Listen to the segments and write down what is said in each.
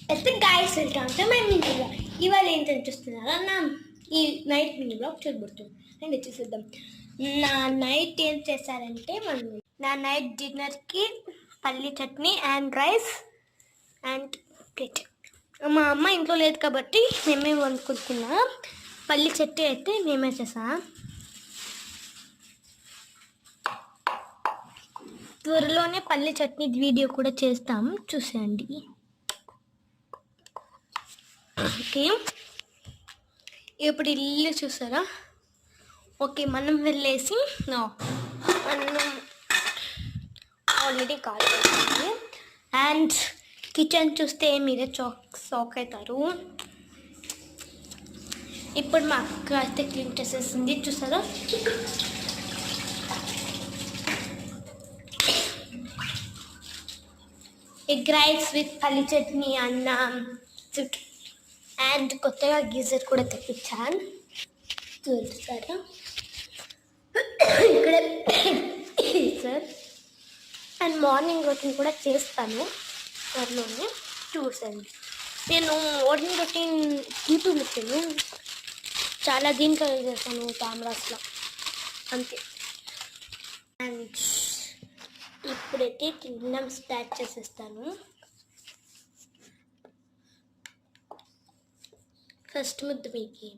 అయితే guys welcome to my mini blog. ఇవాళ ఏంటని చూస్తున్నారా, నా ఈ నైట్ మినీ బ్లాగ్ చూడబడుతుంది అండ్ చూసేద్దాం. నా నైట్ ఏం చేశారంటే, నా నైట్ డిన్నర్కి పల్లి chutney and rice and plate. మా అమ్మ ఇంట్లో లేదు కాబట్టి మేమే వండుకుంటున్నా. పల్లి చట్నీ అయితే మేమే చేసా. త్వరలోనే పల్లి చట్నీ వీడియో కూడా చేస్తాం, చూసేయండి. ఓకే, ఇప్పుడు ఇల్లు చూసారా? ఓకే, మనం వెళ్ళేసి మనం ఆల్రెడీ కాల్ చేసింది అండ్ కిచెన్ చూస్తే మీరే షాక్ అవుతారు. ఇప్పుడు మా అక్క అయితే క్లీన్ చేసేసింది, చూసారా? ఎగ్ రైస్ విత్ పల్లి చట్నీ అన్నం అండ్ కొత్తగా గీజర్ కూడా తెప్పించాను, చూసారా? ఇక్కడ సార్ అండ్ మార్నింగ్ రొటీన్ కూడా చేస్తాను త్వరలోనే, చూసండి. నేను మార్నింగ్ రొటీన్ యూట్యూబ్ పెట్టాను, చాలా దీంట్లో చేస్తాను, కెమెరాస్లో అంతే. అండ్ ఇప్పుడైతే తినడం స్టార్ట్ చేసేస్తాను. ఫస్ట్ ముద్ద మీకు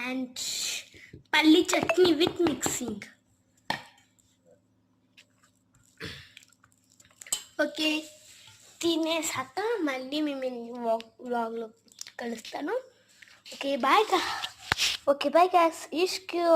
అండ్ పల్లి చట్నీ విత్ మిక్సింగ్. ఓకే, తినేసాక మళ్ళీ మేము వ్లాగ్లో కలుస్తాను. Okay bye. Okay bye guys. ఇష్క్